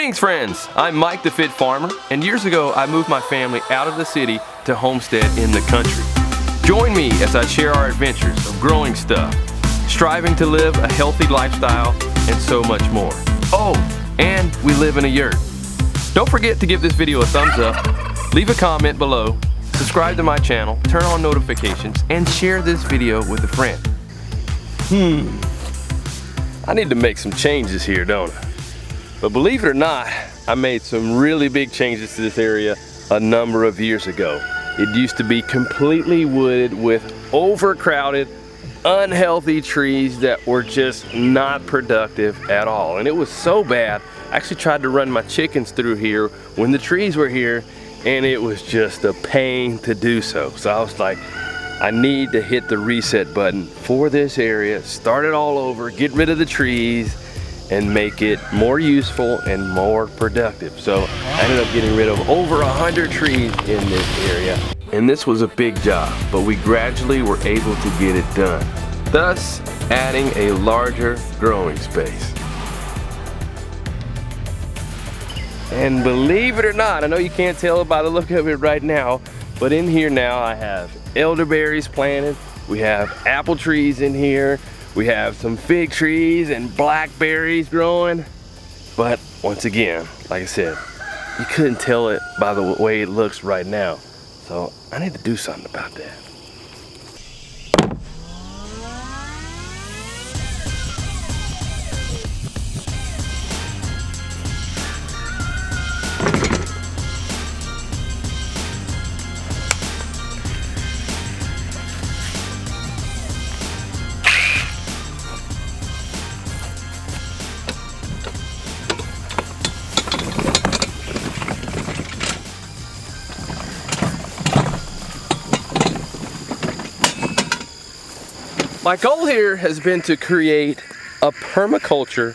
Greetings friends, I'm Mike the Fit Farmer, and years ago I moved my family out of the city to homestead in the country. Join me as I share our adventures of growing stuff, striving to live a healthy lifestyle, and so much more. Oh, and we live in a yurt. Don't forget to give this video a thumbs up, leave a comment below, subscribe to my channel, turn on notifications, and share this video with a friend. I need to make some changes here, don't I? But believe it or not, I made some really big changes to this area a number of years ago. It used to be completely wooded with overcrowded, unhealthy trees that were just not productive at all. And it was so bad, I actually tried to run my chickens through here when the trees were here, and it was just a pain to do so. So I was like, I need to hit the reset button for this area, start it all over, get rid of the trees, and make it more useful and more productive. So I ended up getting rid of over 100 trees in this area. And this was a big job, but we gradually were able to get it done, thus adding a larger growing space. And believe it or not, I know you can't tell by the look of it right now, but in here now I have elderberries planted, we have apple trees in here, we have some fig trees and blackberries growing. But once again, like I said, you couldn't tell it by the way it looks right now. So I need to do something about that. My goal here has been to create a permaculture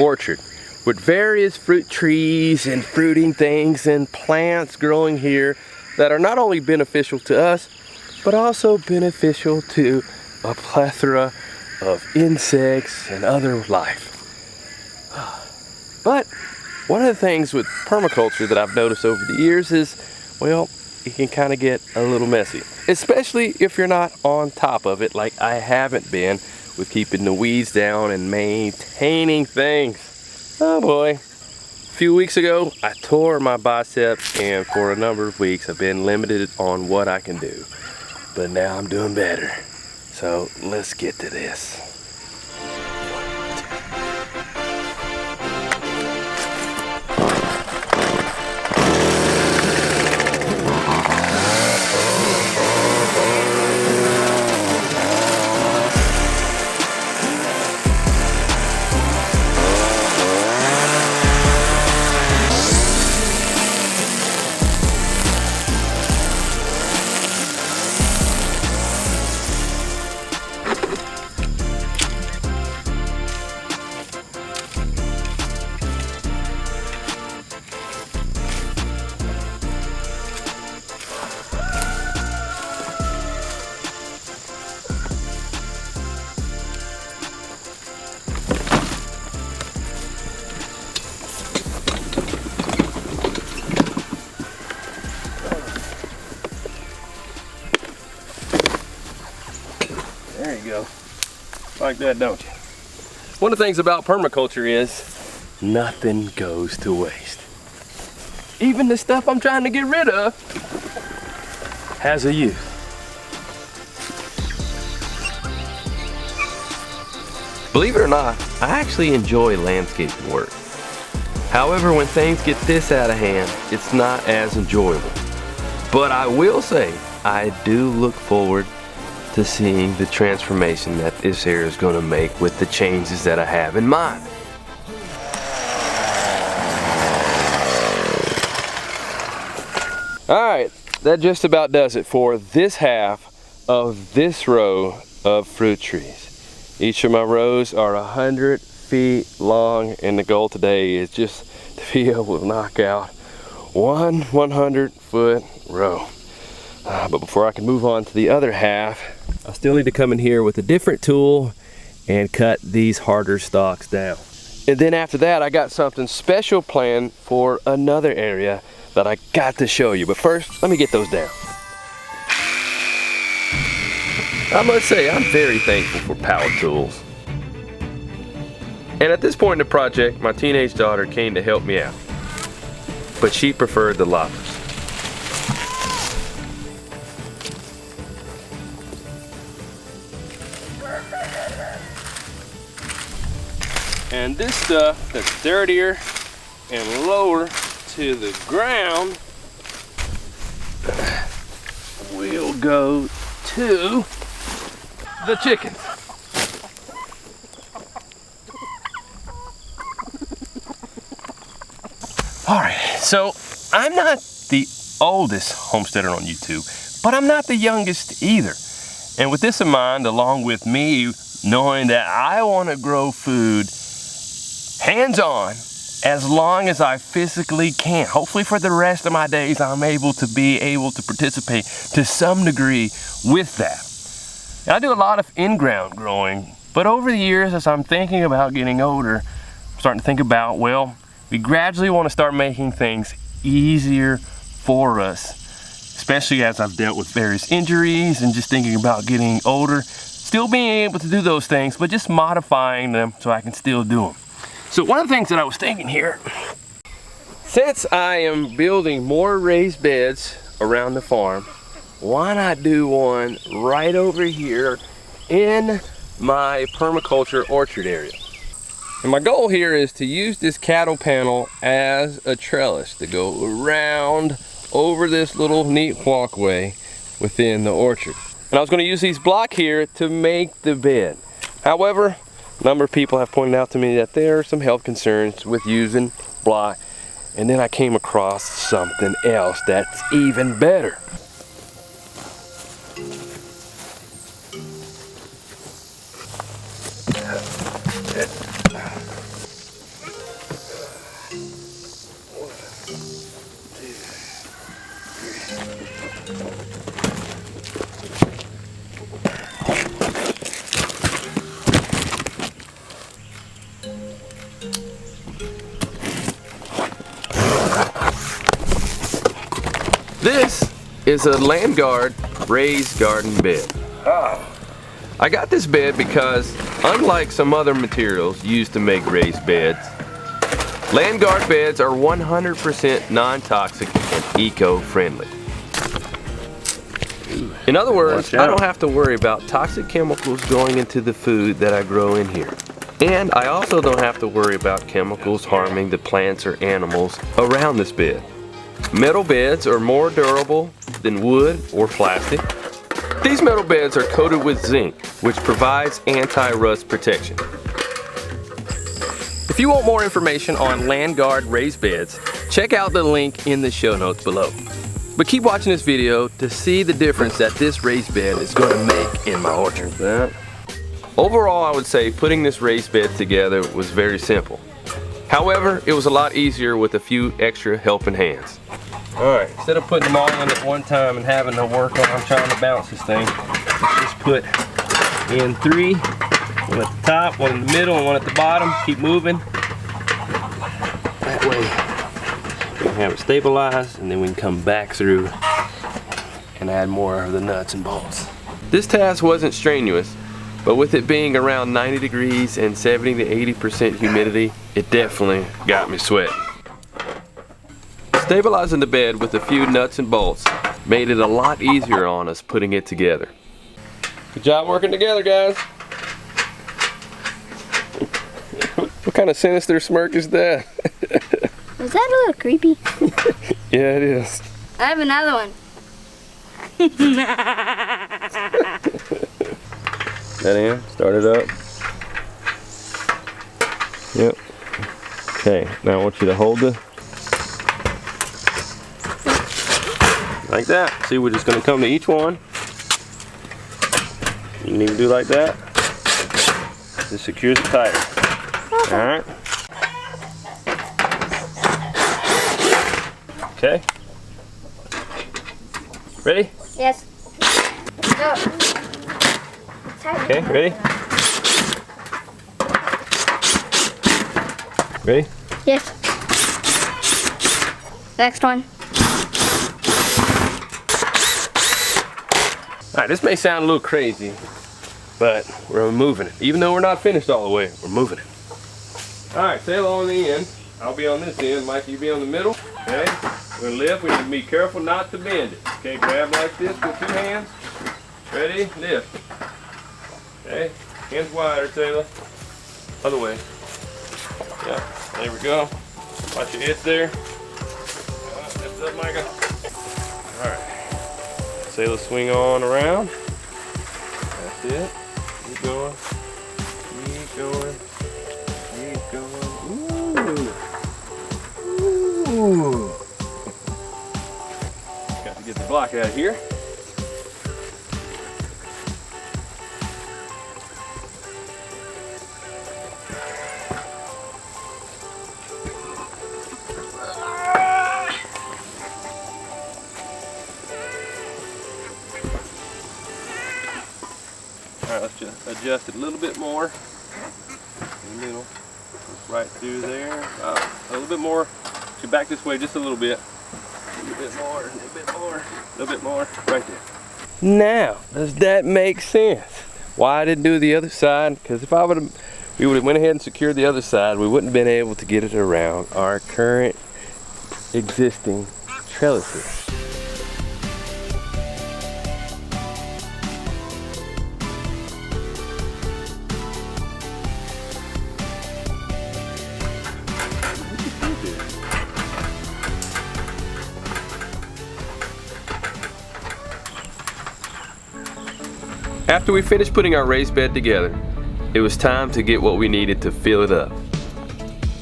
orchard with various fruit trees and fruiting things and plants growing here that are not only beneficial to us, but also beneficial to a plethora of insects and other life. But one of the things with permaculture that I've noticed over the years is, well, it can kind of get a little messy, especially if you're not on top of it like I haven't been with keeping the weeds down and maintaining things. Oh boy. A few weeks ago, I tore my bicep, and for a number of weeks I've been limited on what I can do. But now I'm doing better. So let's get to this. There you go. Like that, don't you? One of the things about permaculture is nothing goes to waste. Even the stuff I'm trying to get rid of has a use. Believe it or not, I actually enjoy landscaping work. However, when things get this out of hand, it's not as enjoyable. But I will say, I do look forward to seeing the transformation that this area is going to make with the changes that I have in mind. Alright, that just about does it for this half of this row of fruit trees. Each of my rows are 100 feet long, and the goal today is just to be able to knock out one 100-foot row. But before I can move on to the other half, I still need to come in here with a different tool and cut these harder stalks down. And then after that, I got something special planned for another area that I got to show you. But first, let me get those down. I must say, I'm very thankful for power tools. And at this point in the project, my teenage daughter came to help me out. But she preferred the loppers. And this stuff that's dirtier and lower to the ground will go to the chickens. Alright, so I'm not the oldest homesteader on YouTube, but I'm not the youngest either. And with this in mind, along with me knowing that I want to grow food hands-on as long as I physically can. Hopefully for the rest of my days I'm able to participate to some degree with that. And I do a lot of in-ground growing, but over the years as I'm thinking about getting older, I'm starting to think about, well, we gradually want to start making things easier for us, especially as I've dealt with various injuries and just thinking about getting older, still being able to do those things, but just modifying them so I can still do them. So one of the things that I was thinking here, since I am building more raised beds around the farm, why not do one right over here in my permaculture orchard area? And my goal here is to use this cattle panel as a trellis to go around over this little neat walkway within the orchard. And I was going to use these blocks here to make the bed. However, a number of people have pointed out to me that there are some health concerns with using block. And then I came across something else that's even better. This is a Landguard raised garden bed. I got this bed because, unlike some other materials used to make raised beds, Landguard beds are 100% non-toxic and eco-friendly. In other words, I don't have to worry about toxic chemicals going into the food that I grow in here. And I also don't have to worry about chemicals harming the plants or animals around this bed. Metal beds are more durable than wood or plastic. These metal beds are coated with zinc, which provides anti-rust protection. If you want more information on Landguard raised beds, check out the link in the show notes below. But keep watching this video to see the difference that this raised bed is going to make in my orchard. Overall, I would say putting this raised bed together was very simple. However, it was a lot easier with a few extra helping hands. Alright, instead of putting them all in at one time and having to work on trying to bounce this thing, let's just put in 3, one at the top, one in the middle, and one at the bottom. Keep moving. That way we can have it stabilized, and then we can come back through and add more of the nuts and bolts. This task wasn't strenuous, but with it being around 90 degrees and 70 to 80% humidity, it definitely got me sweating. Stabilizing the bed with a few nuts and bolts made it a lot easier on us putting it together. Good job working together, guys. What kind of sinister smirk is that? Was that a little creepy? Yeah, it is. I have another one. That in, start it up. Yep. Okay, now I want you to hold it like that. See, we're just going to come to each one. You can even do like that. This secures it tighter. Alright. Okay. Ready? Yes. Go. Okay, ready? Ready? Yes. Next one. All right, this may sound a little crazy, but we're moving it. Even though we're not finished all the way, we're moving it. All right, sail on the end. I'll be on this end. Mike, you be on the middle. Okay, we're gonna lift. We need to be careful not to bend it. Okay, grab like this with 2 hands. Ready? Lift. Okay, hands wider, Taylor. Other way. Yeah, there we go. Watch your hips there. Lift up, Micah. All right. Sailor swing on around. That's it. Keep going. Keep going. Keep going. Ooh. Ooh. Got to get the block out of here. Alright, let's just adjust it a little bit more. In the middle. Just right through there. A little bit more. So back this way just a little bit. A little bit more, a little bit more, a little bit more. Right there. Now, does that make sense? Why I didn't do the other side? Because if we would have went ahead and secured the other side, we wouldn't have been able to get it around our current existing trellises. After we finished putting our raised bed together, it was time to get what we needed to fill it up.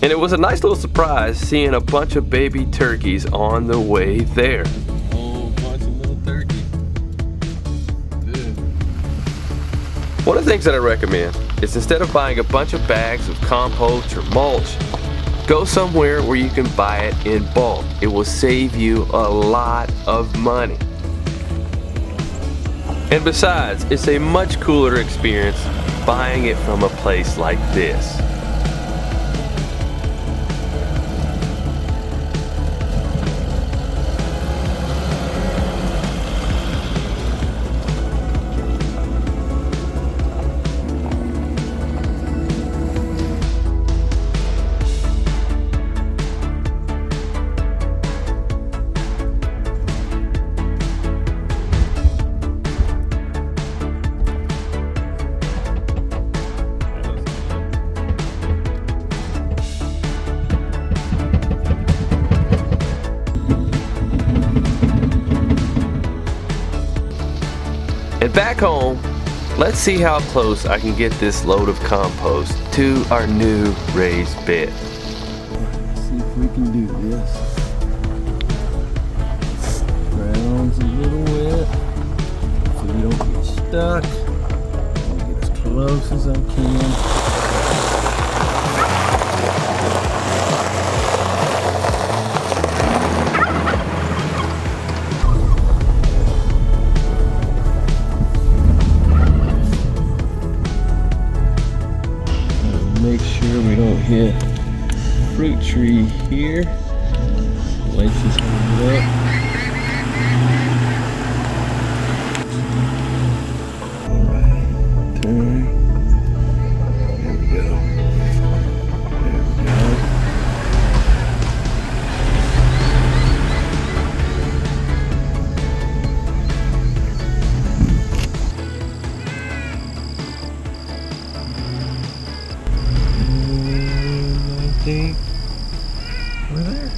And it was a nice little surprise seeing a bunch of baby turkeys on the way there. A whole bunch of little turkeys. Good. One of the things that I recommend is instead of buying a bunch of bags of compost or mulch, go somewhere where you can buy it in bulk. It will save you a lot of money. And besides, it's a much cooler experience buying it from a place like this. And back home, let's see how close I can get this load of compost to our new raised bed. Let's see if we can do this. Ground's a little wet, so we don't get stuck. I'll get as close as I can. Make sure we don't hit fruit tree here. Lacie's holding it up. Alright, turn. There we go. There we go. Over there.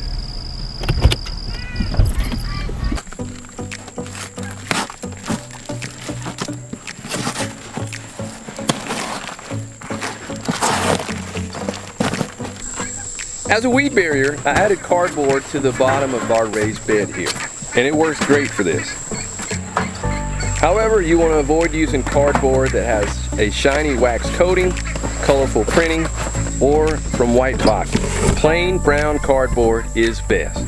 As a weed barrier, I added cardboard to the bottom of our raised bed here, and it works great for this. However, you want to avoid using cardboard that has a shiny wax coating, colorful printing, or from white boxes. Plain brown cardboard is best.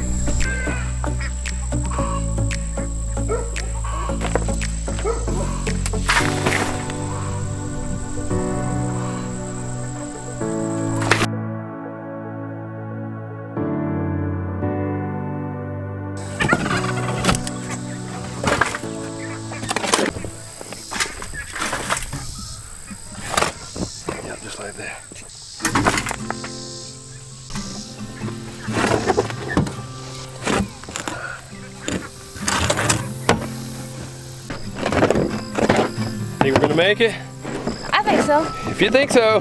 Gonna make it? I think so. If you think so.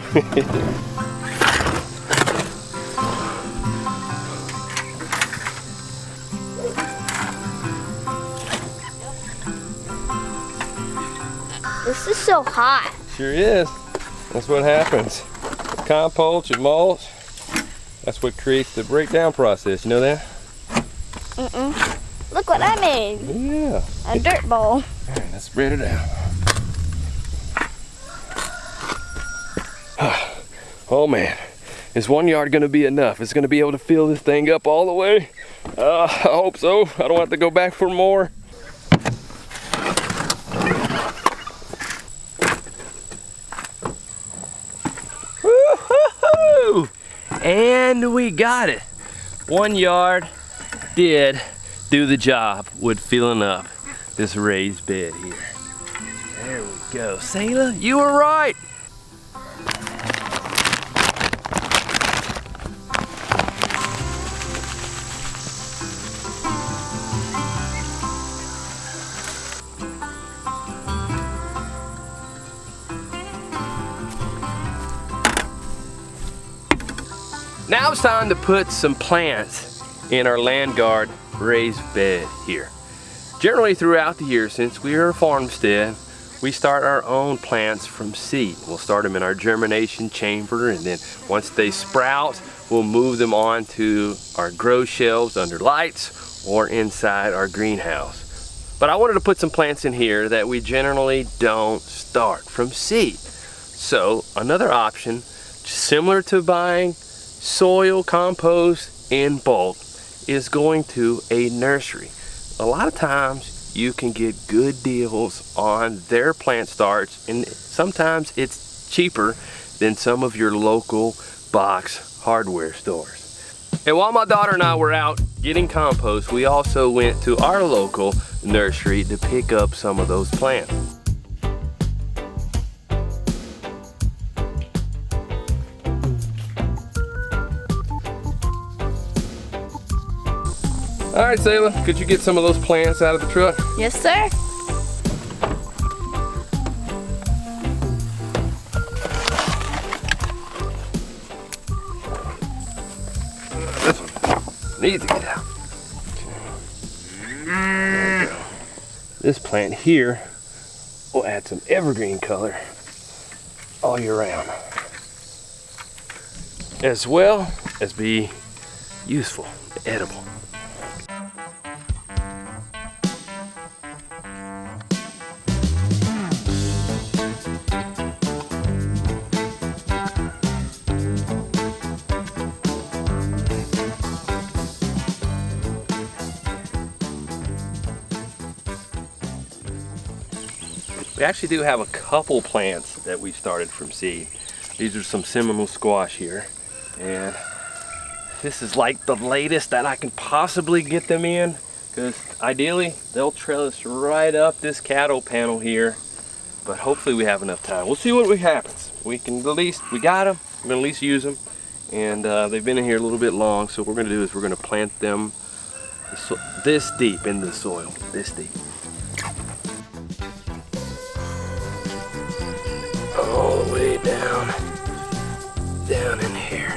This is so hot. Sure is. That's what happens. Compost and mulch, that's what creates the breakdown process. You know that? Look what I made. Yeah. A dirt bowl. All right, let's spread it out. Oh man, is 1 yard gonna be enough? Is it gonna be able to fill this thing up all the way? I hope so. I don't have to go back for more. Woo-hoo-hoo! And we got it. 1 yard did do the job with filling up this raised bed here. There we go. Sailor, you were right. Now it's time to put some plants in our land guard raised bed here. Generally throughout the year, since we are a farmstead, we start our own plants from seed. We'll start them in our germination chamber, and then once they sprout, we'll move them on to our grow shelves under lights or inside our greenhouse. But I wanted to put some plants in here that we generally don't start from seed. So another option, similar to buying soil compost in bulk, is going to a nursery. A lot of times you can get good deals on their plant starts, and sometimes it's cheaper than some of your local box hardware stores. And while my daughter and I were out getting compost, we also went to our local nursery to pick up some of those plants. All right, Sailor, could you get some of those plants out of the truck? Yes, sir. This one needs to get out. There we go. This plant here will add some evergreen color all year round, as well as be useful, edible. We actually do have a couple plants that we started from seed. These are some Seminole squash here, and this is like the latest that I can possibly get them in, because ideally they'll trellis right up this cattle panel here, but hopefully we have enough time. We'll see what happens. We got them, we're gonna at least use them, and they've been in here a little bit long, so what we're gonna do is we're gonna plant them this deep into the soil, this deep. All the way down in here.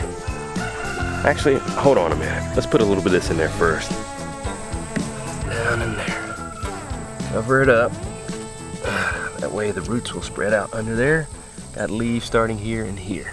Actually, hold on a minute. Let's put a little bit of this in there first. Down in there. Cover it up. That way the roots will spread out under there. Got leaves starting here and here.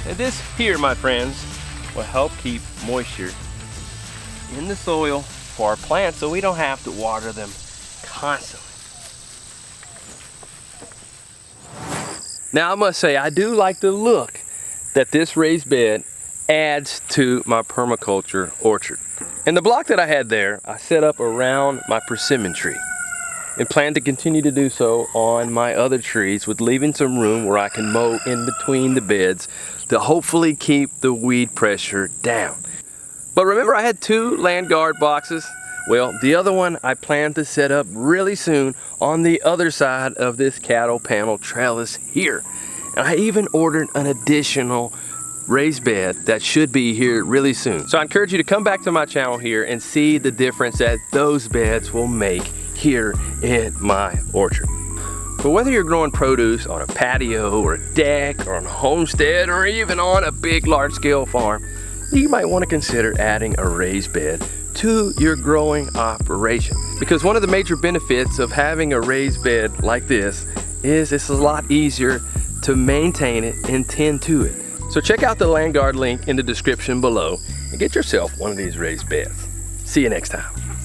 And this here, my friends, will help keep moisture in the soil for our plants so we don't have to water them constantly. Now I must say, I do like the look that this raised bed adds to my permaculture orchard. And the block that I had there, I set up around my persimmon tree. and plan to continue to do so on my other trees, with leaving some room where I can mow in between the beds to hopefully keep the weed pressure down. But remember, I had 2 land guard boxes. Well, the other one I plan to set up really soon on the other side of this cattle panel trellis here. And I even ordered an additional raised bed that should be here really soon. So I encourage you to come back to my channel here and see the difference that those beds will make here in my orchard. But whether you're growing produce on a patio or a deck or on a homestead or even on a big large-scale farm, you might want to consider adding a raised bed to your growing operation. Because one of the major benefits of having a raised bed like this is it's a lot easier to maintain it and tend to it. So check out the Land Guard link in the description below and get yourself one of these raised beds. See you next time.